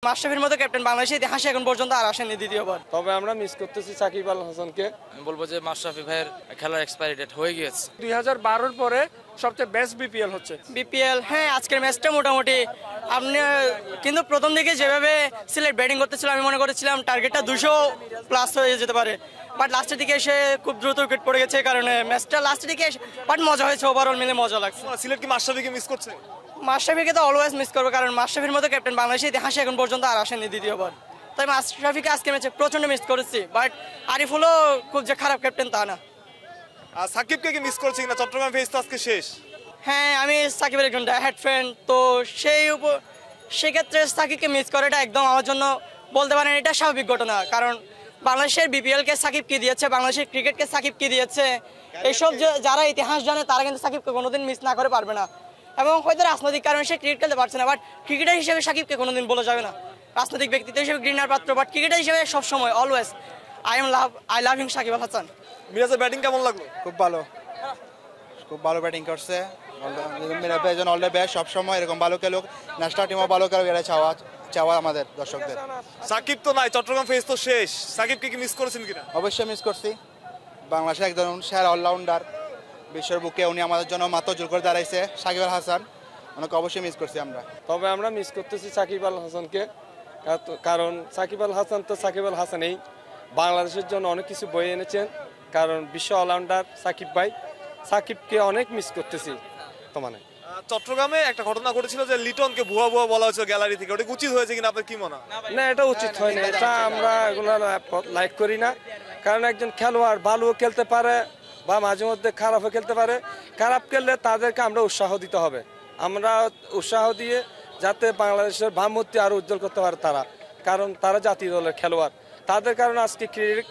মাশরাফির মতো ক্যাপ্টেন বাংলাদেশের ইতিহাসে এখন পর্যন্ত আর আসেনি দ্বিতীয়বার। তবে আমরা মিস করতেছি সাকিব আল হাসানকে। আমি বলবো যে মাশরাফি ভাইয়ের খেলার এক্সপায়ারি ডেট হয়ে গিয়েছে। 2012-র পরে সবচেয়ে বেস্ট বিপিএল হচ্ছে। বিপিএল, হ্যাঁ আজকের ম্যাচটা মোটামুটি আপনি কিন্তু প্রথম দিকে যেভাবে সিলেট ব্যাটিং করতেছিল আমি মনে করেছিলাম টার্গেটটা 200+ হয়ে যেতে পারে, বাট লাস্টের দিকে এসে খুব দ্রুত উইকেট পড়ে গেছে কারণে ম্যাচটা লাস্টের দিকে বাট মজা হয়েছে, ওভারঅল মিলে মজা লাগছে। সিলেট কি মাশরাফিকে মিস করছে? মাশরাফিকে তো অলওয়েজ মিস করবো, কারণ মাশরাফির মতো ক্যাপ্টেন বাংলাদেশের ইতিহাসে এখন পর্যন্ত আর আসেনি দ্বিতীয়বার। তাই মাশরাফিকে আজকে ম্যাচে প্রচন্ড মিস করেছি, বাট আরিফুলও খুব যে খারাপ ক্যাপ্টেন তা না। আর সাকিবকে কি মিস করছে কিনা? চট্টগ্রাম ফেজ তো আজকে শেষ। হ্যাঁ, আমি সাকিবের একজন ডাইহার্ড ফ্রেন্ড, তো সেক্ষেত্রে সাকিবকে মিস করাটা একদম আমার জন্য বলতে পারেন এটা স্বাভাবিক ঘটনা, কারণ বাংলাদেশের বিপিএলকে সাকিব কি দিয়েছে, বাংলাদেশের ক্রিকেটকে সাকিব কি দিয়েছে, এইসব যারা ইতিহাস জানে তারা কিন্তু সাকিবকে কোনোদিন মিস না করে পারবে না। এবং হয়তো রাজনৈতিক কারণে সে ক্রিকেট খেলতে পারছে না, বাট ক্রিকেটার হিসেবে সাকিবকে কোনোদিন বলা যাবে না। রাজনৈতিক ব্যক্তিত্ব হিসেবে গ্রিনার পাত্র, বাট ক্রিকেটার হিসেবে সবসময় অলওয়েজ আই লাভ হিম সাকিব আল হাসান। মিরাজের ব্যাটিং কেমন লাগলো? খুব ভালো ব্যাটিং করছে। অল দ্য বেস্ট, সবসময় এরকম ভালো খেলুক, ন্যাশনাল টিমও ভালো খেলুক, এটা চাওয়া আমাদের দর্শকদের। সাকিব তো নাই, চট্টগ্রাম ফেজ তো শেষ, সাকিবকে কি মিস করেছেন কিনা? অবশ্যই মিস করছি। বাংলাদেশের একজন সেরা অলরাউন্ডার, বিশ্বের বুকে উনি আমাদের জন্য মাত্র জোর করে দাঁড়াইছে, সাকিব আল হাসান, ওনাকে অবশ্যই মিস করছি আমরা। তবে আমরা মিস করতেছি সাকিব আল হাসানকে, কারণ সাকিব আল হাসান তো সাকিব আল হাসানেই বাংলাদেশের জন্য অনেক কিছু বয়ে এনেছেন, কারণ বিশ্ব অলরাউন্ডার সাকিব ভাই, সাকিবকে অনেক মিস করতেছি। তো মানে চট্টগ্রামে একটা ঘটনা ঘটেছিল যে লিটনকে ভুয়া বলা হয়েছিল গ্যালারি থেকে, ওটা উচিত হয়েছে কিনা আপনার কি মনে হয়? না, এটা উচিত হয়নি, এটা আমরা এগুলো লাইক করি না। কারণ একজন খেলোয়াড় ভালোও খেলতে পারে বা মাঝে মধ্যে খারাপও খেলতে পারে, খারাপ খেললে তাদেরকে আমরা উৎসাহ দিতে হবে, আমরা উৎসাহ দিয়ে যাতে বাংলাদেশের ভাবমূর্তি আরও উজ্জ্বল করতে পারে তারা, কারণ তারা জাতীয় দলের খেলোয়াড়। তাদের কারণে আজকে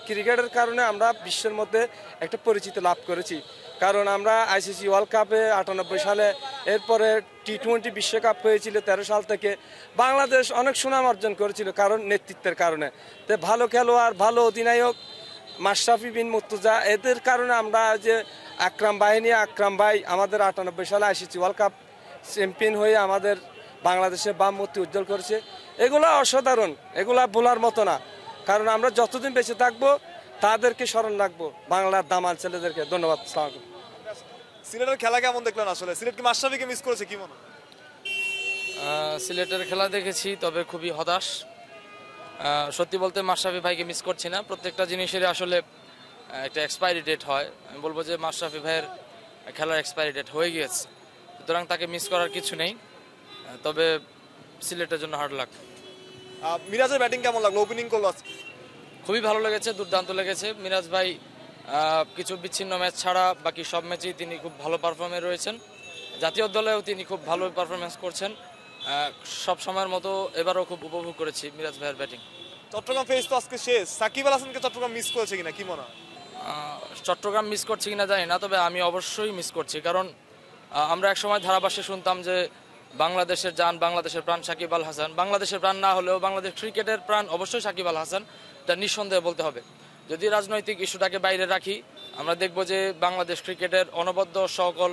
ক্রিকেটের কারণে আমরা বিশ্বের মধ্যে একটা পরিচিতি লাভ করেছি, কারণ আমরা আইসিসি ওয়ার্ল্ড কাপে 98 সালে, এরপরে টি-20 বিশ্বকাপ হয়েছিল 13 সাল থেকে, বাংলাদেশ অনেক সুনাম অর্জন করেছিল কারণ নেতৃত্বের কারণে। তো ভালো খেলোয়াড়, ভালো অধিনায়ক মাশরাফি বিন মুর্তজা, এদের কারণে আমরা যে আকরাম ভাই আমাদের 98 সালে আইসিসি ওয়ার্ল্ড কাপ চ্যাম্পিয়ন হয়ে আমাদের বাংলাদেশের বামমূর্তি উজ্জ্বল করেছে। এগুলা অসাধারণ, এগুলা বলার মতো না, কারণ আমরা যতদিন বেঁচে থাকবো তাদেরকে স্মরণ রাখবো, বাংলার দামাল ছেলেদেরকে। ধন্যবাদ। আসসালামু আলাইকুম। সিলেটের খেলা কেমন দেখলেন? আসলে সিলেট কি মাশরাফিকে মিস করেছে কি মনে হয়? সিলেটের খেলা দেখেছি, তবে খুবই হতাশ। সত্যি বলতে মাশরাফি ভাইকে মিস করছি না, প্রত্যেকটা জিনিসেরই আসলে একটা এক্সপায়ারি ডেট হয়। আমি বলবো যে মাশরাফি ভাইয়ের খেলার এক্সপায়ারি ডেট হয়ে গিয়েছে, সুতরাং তাকে মিস করার কিছু নেই, তবে সিলেটের জন্য হার্ড লাক। মিরাজের ব্যাটিং কেমন লাগলো? ওপেনিং করলো আজকে। খুবই ভালো লেগেছে, দুর্দান্ত লেগেছে। মিরাজ ভাই কিছু বিচ্ছিন্ন ম্যাচ ছাড়া বাকি সব ম্যাচেই তিনি খুব ভালো পারফর্মে রয়েছেন, জাতীয় দলেও তিনি খুব ভালো পারফরমেন্স করছেন। সব সময়ের মতো এবারও খুব উপভোগ করেছি মিরাজ ভাইয়ের ব্যাটিং। চট্টগ্রাম ফেজ তো আজকে শেষ, সাকিব আল হাসানকে চট্টগ্রাম মিস করেছে কিনা কি মনে হয়? চট্টগ্রাম মিস করছি কিনা জানি না, তবে আমি অবশ্যই মিস করছি, কারণ আমরা একসময় ধারাভাষ্যে শুনতাম যে বাংলাদেশের জান, বাংলাদেশের প্রাণ সাকিব আল হাসান। বাংলাদেশের প্রাণ না হলেও বাংলাদেশ ক্রিকেটের প্রাণ অবশ্যই সাকিব আল হাসান, এটা নিঃসন্দেহে বলতে হবে। যদি রাজনৈতিক ইস্যুটাকে বাইরে রাখি, আমরা দেখব যে বাংলাদেশ ক্রিকেটের অনবদ্য সকল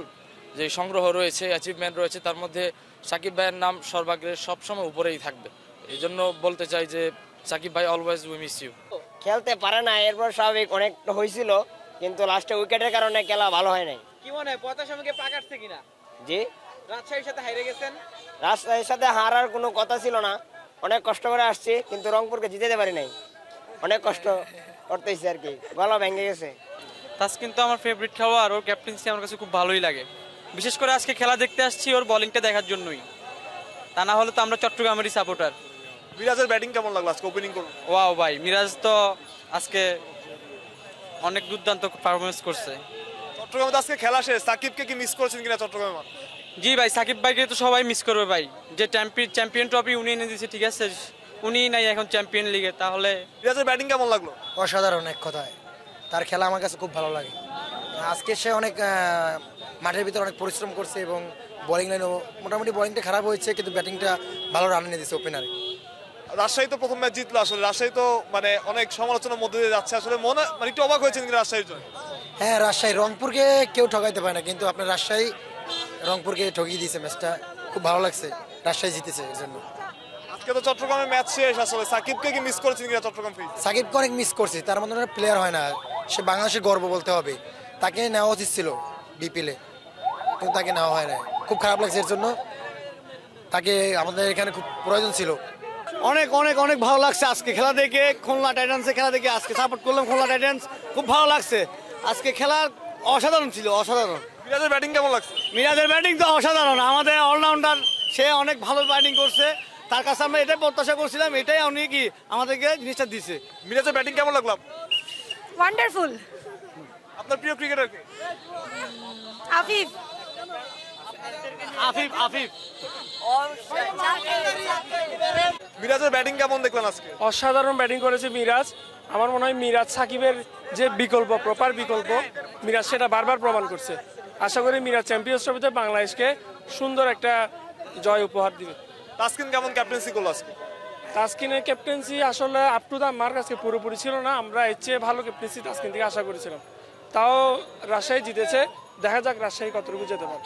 যে সংগ্রহ রয়েছে, অ্যাচিভমেন্ট রয়েছে, তার মধ্যে সাকিব ভাইয়ের নাম সর্বাগ্রে সবসময় উপরেই থাকবে। এই জন্য বলতে চাই যে সাকিব ভাই অলওয়েজ উই মিস ইউ। খেলতে পারে না, এরপর স্বাভাবিক অনেক হয়েছিল, কিন্তু লাস্টে উইকেটের কারণে খেলা ভালো হয় নাই। কি মনে হয় পথের সঙ্গে পাক আসছে কিনা? জি, রাজশাহীর সাথে হারিয়ে গেছেন। রাজশাহীর সাথে হারার কোনো কথা ছিল না, অনেক কষ্ট করে আসছি, কিন্তু রংপুরকে জিতেতে পারি নাই, অনেক কষ্ট করতেছি আর কি, গলা ভেঙে গেছে। তাসকিন তো আমার ফেভারিট খেলোয়াড়, ওর ক্যাপ্টেন্সি আমার কাছে খুব ভালোই লাগে, বিশেষ করে আজকে খেলা দেখতে আসছি ওর বোলিংটা দেখার জন্যই, তা না হলে তো আমরা চট্টগ্রামেরই সাপোর্টার। মিরাজের ব্যাটিং কেমন লাগলো আজকে ওপেনিং করলো? ওয়াও ভাই, মিরাজ তো আজকে অনেক দুর্দান্ত পারফরমেন্স করছে। চট্টগ্রামে তো আজকে খেলা শেষ, সাকিবকে কি মিস করেছেন কিনা চট্টগ্রামে? জি ভাই, সাকিব ভাইকে তো সবাই মিস করবে ভাই, যে চ্যাম্পিয়ন ট্রফি উনি এনে দিয়েছে, ঠিক আছে, উনি নাই এখন চ্যাম্পিয়ন লিগে। তাহলে মিরাজের ব্যাটিং কেমন লাগলো? অসাধারণ, এক কথায় তার খেলা আমার কাছে খুব ভালো লাগে। আজকে সে অনেক মাঠের ভিতরে অনেক পরিশ্রম করছে এবং বোলিং লাইনও মোটামুটি, বোলিংটা খারাপ হয়েছে কিন্তু ব্যাটিংটা ভালো রান এনে দিয়েছে ওপেনারে। রাজশাহী তো প্রথম ম্যাচ জিতলো, আসলে রাজশাহী তো মানে অনেক সমালোচনার মধ্যে দিয়ে যাচ্ছে, আসলে মনে মানে একটু অবাক হয়েছেন কিন্তু রাজশাহীর জন্য। হ্যাঁ, রাজশাহী রংপুরকে কেউ ঠকাইতে পারে না, কিন্তু আপনার রাজশাহী রংপুরকে ঠকিয়ে দিয়েছে ম্যাচটা, খুব ভালো লাগছে, রাজশাহী জিতেছে এর জন্য। আজকে তো চট্টগ্রামের ম্যাচ শেষ, আসলে সাকিবকে কি মিস করেছেন কিনা চট্টগ্রাম ফেজ? সাকিবকে অনেক মিস করছি, তার মধ্যে প্লেয়ার হয় না, সে বাংলাদেশের গর্ব বলতে হবে। তাকে নেওয়া উচিত ছিল বিপিএলে, কিন্তু তাকে নেওয়া হয় না। খুব খারাপ লাগছে এর জন্য, তাকে আমাদের এখানে খুব প্রয়োজন ছিল। অনেক অনেক অনেক ভালো লাগছে আজকে খেলা দেখে, খুলনা টাইটান্সের খেলা দেখে আজকে সাপোর্ট করলাম খুলনা টাইটান্স, খুব ভালো লাগছে আজকে খেলা, অসাধারণ ছিল, অসাধারণ। মিরাজের ব্যাটিং কেমন লাগছে? মিরাজের ব্যাটিং তো অসাধারণ, আমাদের অলরাউন্ডার, সে অনেক ভালো ব্যাটিং করছে, তার কাছে আমরা এটাই প্রত্যাশা করছিলাম, এটাই উনি কি আমাদেরকে জিনিসটা দিছে। মিরাজের ব্যাটিং কেমন লাগলো? ওয়ান্ডারফুল। আপনার প্রিয় ক্রিকেটার কে? আফিফ। আফিফ আফিফ। মিরাজের ব্যাটিং কেমন দেখলেন আজকে? অসাধারণ ব্যাটিং করেছে মিরাজ। আমার মনে হয় মিরাজ সাকিবের যে বিকল্প, প্রপার বিকল্প, মিরাজ সেটা বারবার প্রমাণ করছে। আশা করি মিরাজ চ্যাম্পিয়ন্স ট্রফিতে বাংলাদেশকে সুন্দর একটা জয় উপহার দিবে। তাসকিন কেমন ক্যাপ্টেন্সি করলো আজকে? তাসকিনের ক্যাপ্টেন্সি আসলে আপ টু দা মার্ক আজকে পুরোপুরি ছিল না। আমরা এর চেয়ে ভালো ক্যাপ্টেন্সি তাসকিন থেকে আশা করেছিলাম। তাও রাজশাহী জিতেছে, দেখা যাক রাজশাহী কতটুকু যেতে পারে।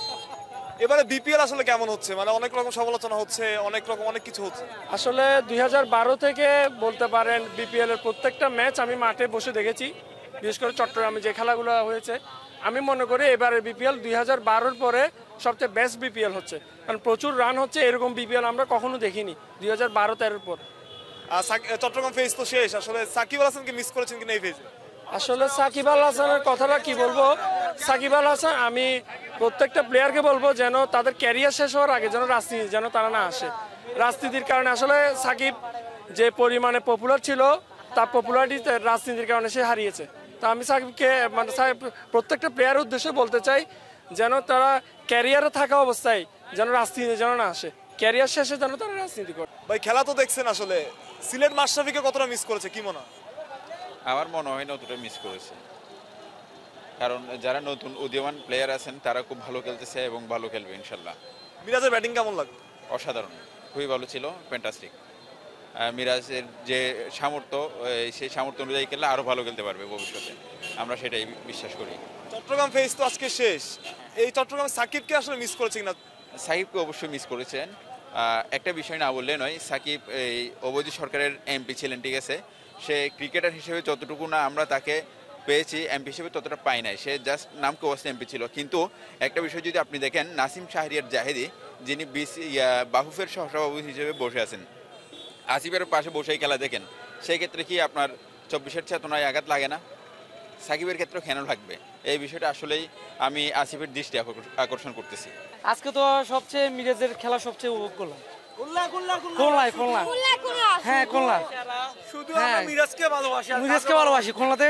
এবারে বিপিএল আসলে কেমন হচ্ছে? মানে অনেক রকম সমালোচনা হচ্ছে, অনেক কিছু হচ্ছে। আসলে 2012 থেকে বলতে পারেন বিপিএল এর প্রত্যেকটা ম্যাচ আমি মাঠে বসে দেখেছি, বিশেষ করে চট্টগ্রামে যে খেলাগুলো হয়েছে। আমি মনে করি এবারে বিপিএল 2012-র পরে সবচেয়ে বেস্ট বিপিএল হচ্ছে, কারণ প্রচুর রান হচ্ছে। এরকম বিপিএল আমরা কখনো দেখিনি 2012-13 পর। চট্টগ্রাম ফেজ তো শেষ, আসলে সাকিব আল হাসানকে মিস করেছেন কিনা এই ফেজে? আসলে সাকিব আল হাসানের কথাটা কি বলবো, সাকিব আল হাসান, আমি প্রত্যেকটা প্লেয়ারকে বলবো যেন তাদের ক্যারিয়ার শেষ হওয়ার আগে যেন রাজনীতি যেন তারা না আসে। রাজনীতির কারণে আসলে সাকিব যে পরিমাণে পপুলার ছিল, তার পপুলারিটি রাজনীতির কারণে সে হারিয়েছে। তা আমি সাকিবকে মানে প্রত্যেকটা প্লেয়ারের উদ্দেশ্যে বলতে চাই যেন তারা ক্যারিয়ারে থাকা অবস্থায় যেন রাজনীতি যেন না আসে, ক্যারিয়ার শেষে যেন তারা রাজনীতি করে। ভাই খেলা তো দেখছেন, আসলে সিলেট মাশরাফিকে কতটা মিস করেছে কি মনে হয়? আমার মনে হয় না অতটা মিস করেছে, কারণ যারা নতুন উদীয়মান প্লেয়ার আছেন তারা খুব ভালো খেলতেছে এবং ভালো খেলবে ইনশাল্লাহ। মিরাজের ব্যাটিং কেমন লাগলো? অসাধারণ, খুবই ভালো ছিল, ফ্যান্টাস্টিক। মিরাজের যে সামর্থ্য, সেই সামর্থ্য অনুযায়ী খেললে আরও ভালো খেলতে পারবে ভবিষ্যতে, আমরা সেটাই বিশ্বাস করি। চট্টগ্রাম ফেজ তো আজকে শেষ, এই চট্টগ্রাম সাকিবকে আসলে মিস করেছে কিনা? সাকিবকে অবশ্যই মিস করেছেন। একটা বিষয় না বললে নয়, সাকিব এই অবৈধ সরকারের এমপি ছিলেন, ঠিক আছে, সে ক্রিকেটার হিসেবে যতটুকু না আমরা তাকে পেয়েছি, এমপি হিসেবে ততটা পাই নাই, সে জাস্ট নামকে অবশ্যই এমপি ছিল। কিন্তু একটা বিষয় যদি আপনি দেখেন, নাসিম শাহরিয়ার জাহেদি যিনি বাহুফের সহসভাপতি হিসেবে বসে আছেন, আসিফের পাশে বসেই খেলা দেখেন, সেই ক্ষেত্রে কি আপনার 24-এর চেতনায় আঘাত লাগে না? সাকিবের ক্ষেত্রে কেন লাগবে? এই বিষয়টা আসলেই আমি আসিফের দৃষ্টি আকর্ষণ করতেছি। আজকে তো সবচেয়ে মিরাজের খেলা সবচেয়ে উপভোগ করলাম। খুলনা হ্যাঁ, খুলনা শুধু আমরা মিরাজকে ভালোবাসি, মিরাজকে ভালোবাসি, খুলনাতে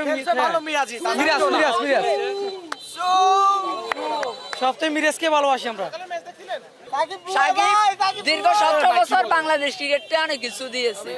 সবচেয়ে মিরাজকে ভালোবাসি আমরা। দীর্ঘ 17 বছর বাংলাদেশ ক্রিকেটে অনেক কিছু দিয়েছে।